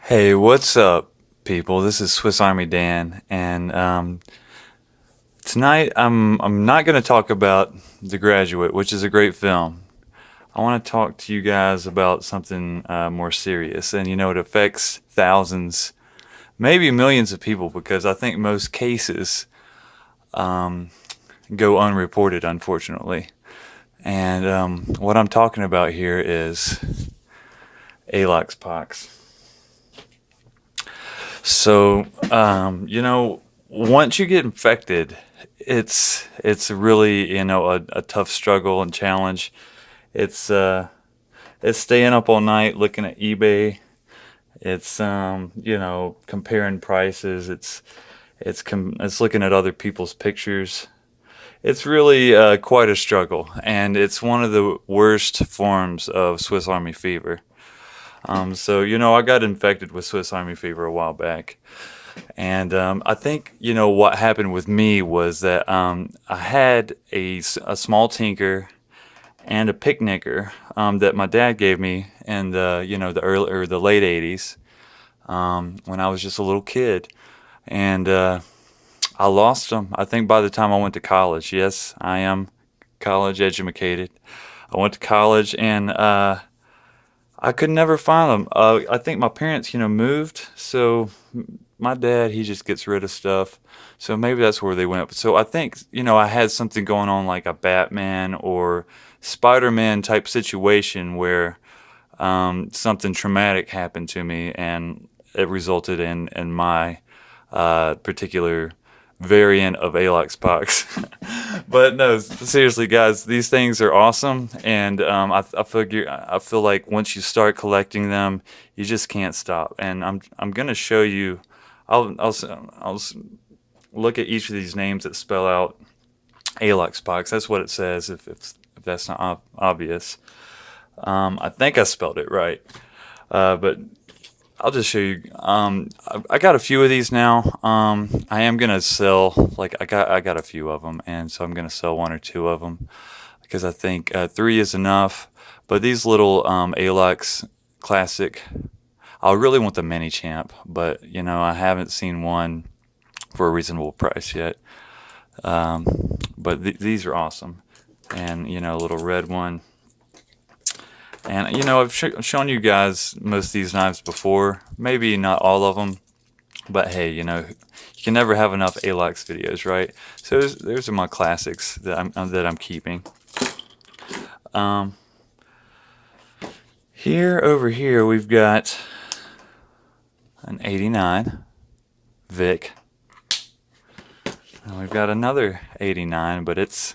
Hey, what's up, people? This is Swiss Army Dan, and tonight I'm not going to talk about The Graduate, which is a great film. I want to talk to you guys about something more serious, and it affects thousands, maybe millions of people, because I think most cases go unreported, unfortunately. And what I'm talking about here is ALOX POX. So, once you get infected, it's really, a tough struggle and challenge. It's it's staying up all night looking at eBay. It's comparing prices. It's looking at other people's pictures. It's really quite a struggle, and it's one of the worst forms of Swiss Army fever. I got infected with Swiss Army fever a while back. And I think, what happened with me was that I had a small tinker and a picnicker that my dad gave me in the early or the late 80s when I was just a little kid. And I lost them, I think, by the time I went to college. Yes, I am college educated. I went to college and I could never find them. I think my parents, moved, so my dad, he just gets rid of stuff. So maybe that's where they went. So I think, I had something going on like a Batman or Spider-Man type situation where something traumatic happened to me and it resulted in my particular variant of ALOX POX. But no, seriously, guys, these things are awesome, and I feel like once you start collecting them, you just can't stop. And I'm gonna show you. I'll look at each of these names that spell out ALOX POX. That's what it says. If that's not obvious, I think I spelled it right. But I'll just show you. I got a few of these now. I am gonna sell, like, I got a few of them, and so I'm gonna sell one or two of them because I think three is enough. But these little ALOX Classic, I really want the mini champ, but I haven't seen one for a reasonable price yet. But these are awesome, and a little red one. And I've shown you guys most of these knives before, maybe not all of them, but hey, you can never have enough ALOX videos, right? So those are my classics that I'm keeping. Over here we've got an 89 Vic, and we've got another 89, but it's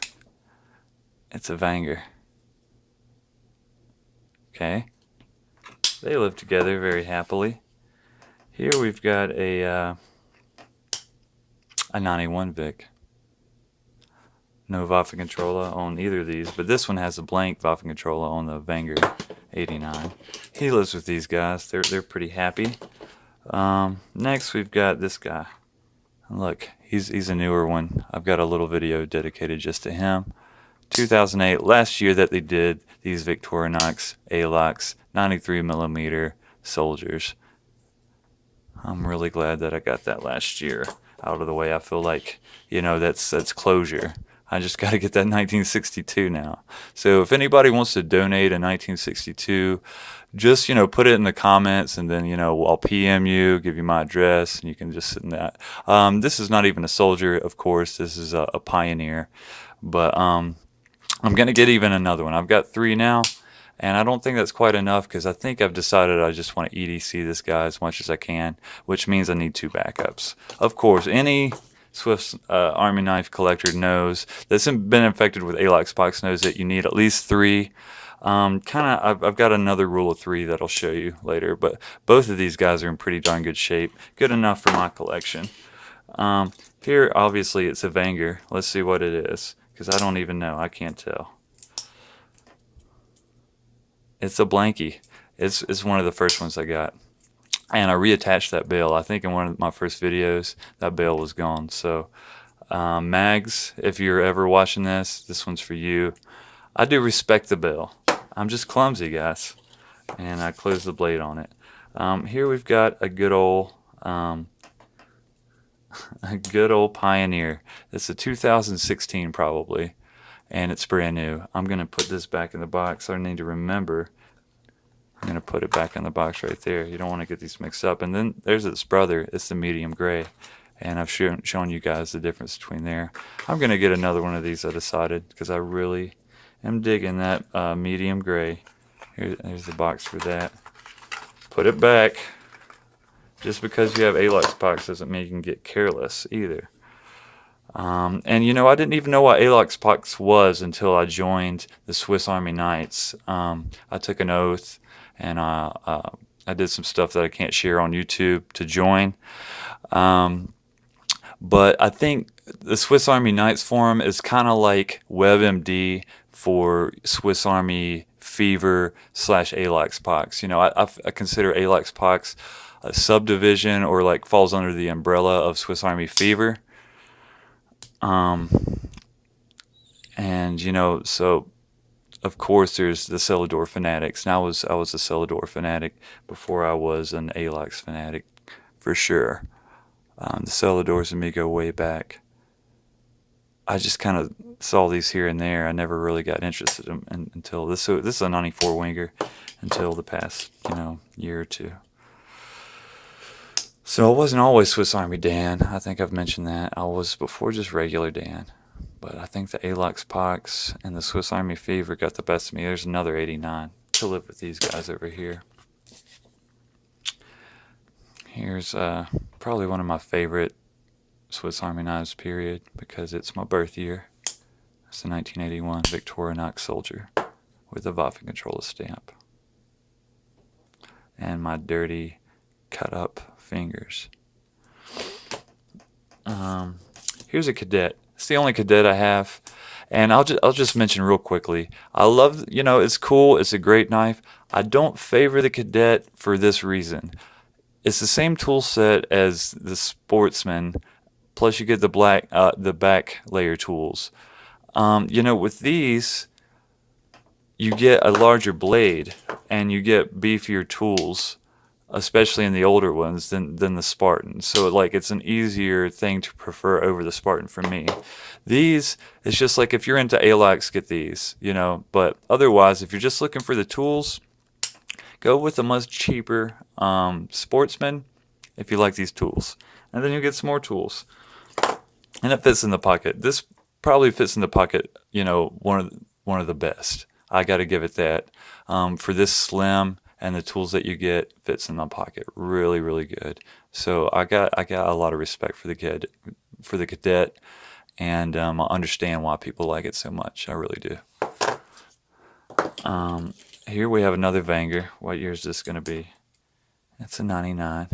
a Vanger. Okay, they live together very happily. Here we've got a 91 Vic. No Waffencontroller on either of these, but this one has a blank Waffencontroller on the Vanger 89. He lives with these guys. They're pretty happy. Next we've got this guy. Look, he's a newer one. I've got a little video dedicated just to him. 2008, last year that they did these Victorinox ALOX 93mm soldiers. I'm really glad that I got that last year out of the way. I feel like, that's closure. I just got to get that 1962 now. So if anybody wants to donate a 1962, just, put it in the comments, and then, I'll PM you, give you my address, and you can just send that. This is not even a soldier, of course. This is a Pioneer. But I'm going to get even another one. I've got three now, and I don't think that's quite enough because I think I've decided I just want to EDC this guy as much as I can, which means I need two backups. Of course, any Swiss Army knife collector knows that's been infected with ALOX POX knows that you need at least three. I've got another rule of three that I'll show you later, but both of these guys are in pretty darn good shape. Good enough for my collection. Here, obviously, it's a Vanger. Let's see what it is, because I don't even know. I can't tell. It's a blankie. It's one of the first ones I got. And I reattached that bail. I think in one of my first videos, that bail was gone. So, Mags, if you're ever watching this one's for you. I do respect the bail. I'm just clumsy, guys. and I close the blade on it. Here we've got a good old Pioneer. It's a 2016 probably, and it's brand new. I'm gonna put this back in the box. I need to remember. I'm gonna put it back in the box right there. You don't want to get these mixed up. And then there's its brother. It's the medium gray, and I've shown you guys the difference between there. I'm gonna get another one of these, I decided, because I really am digging that medium gray. Here's the box for that. Put it back. Just because you have ALOX POX doesn't mean you can get careless either. And you know, I didn't even know what ALOX POX was until I joined the Swiss Army Knights. I took an oath, and I did some stuff that I can't share on YouTube to join. But I think the Swiss Army Knights forum is kind of like WebMD for Swiss Army Fever / ALOX POX. You know, I consider ALOX POX a subdivision, or like falls under the umbrella of Swiss Army Fever. And you know, so of course there's the Celador fanatics. And I was a Celador fanatic before I was an ALOX fanatic, for sure. The Celadors and me go way back. I just kind of saw these here and there. I never really got interested in until this. So this is a 94 winger until the past, you know, year or two. So I wasn't always Swiss Army Dan. I think I've mentioned that. I was before just regular Dan. But I think the ALOX POX and the Swiss Army Fever got the best of me. There's another 89 to live with these guys over here. Here's probably one of my favorite Swiss Army knives, period, because it's my birth year. It's the 1981 Victorinox Soldier with a Waffenkontrolle stamp. And my dirty, cut up fingers. Here's a Cadet. It's the only Cadet I have, and I'll just mention real quickly. I love, you know, it's cool. It's a great knife. I don't favor the Cadet for this reason. It's the same tool set as the Sportsman, plus you get the back layer tools. You know, with these, you get a larger blade and you get beefier tools, especially in the older ones than the Spartan. So like it's an easier thing to prefer over the Spartan for me. These, it's just like if you're into ALOX, get these, you know. But otherwise, if you're just looking for the tools, go with a much cheaper Sportsman if you like these tools. And then you'll get some more tools. And it fits in the pocket. This probably fits in the pocket, you know, one of the best. I got to give it that. For this slim and the tools that you get, fits in the pocket really, really good. So I got a lot of respect for the Cadet, and I understand why people like it so much. I really do. Here we have another Wenger. What year is this going to be? It's a 99.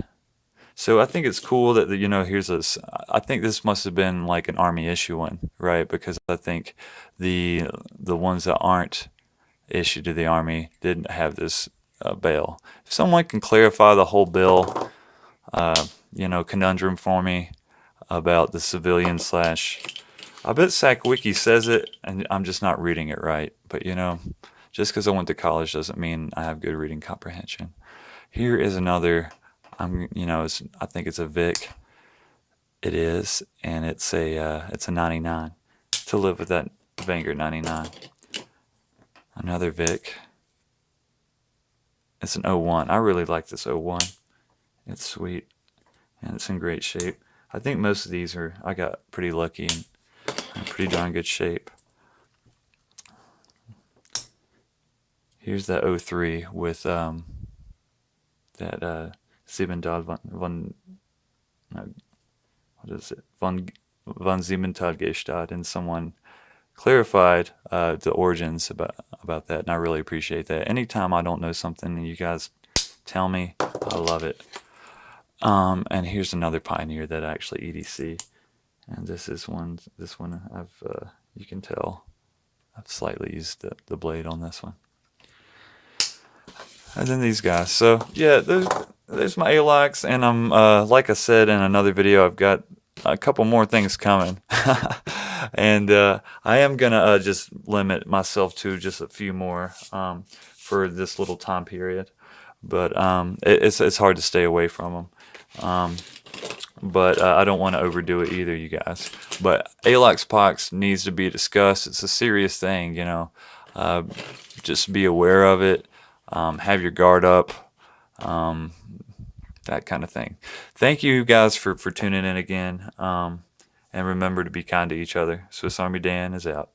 So I think it's cool that, you know, I think this must have been like an Army issue one, right? Because I think the ones that aren't issued to the Army didn't have this bail. If someone can clarify the whole bill, you know, conundrum for me about the civilian / I bet SacWiki says it, and I'm just not reading it right. But, you know, just because I went to college doesn't mean I have good reading comprehension. Here is another, you know, I think it's a Vic. It is, and it's a 99. To live with that Wenger 99. Another Vic. It's an 01. I really like this 01. It's sweet, and it's in great shape. I think most of these I got pretty lucky and in pretty darn good shape. Here's that 03 with that Siebenthal von Siebenthal Gestadt, and someone clarified the origins about that, and I really appreciate that. Anytime I don't know something and you guys tell me, I love it. And here's another Pioneer that I actually EDC, and this one you can tell I've slightly used the blade on this one. And then these guys. So yeah, there's my ALOX, and I'm like I said in another video, I've got a couple more things coming. And I am gonna just limit myself to just a few more. for this little time period. But it's hard to stay away from them. But I don't want to overdo it either, you guys. But ALOX POX needs to be discussed. It's a serious thing, you know. Uh, just be aware of it. Have your guard up. That kind of thing. Thank you guys for tuning in again. And remember to be kind to each other. Swiss Army Dan is out.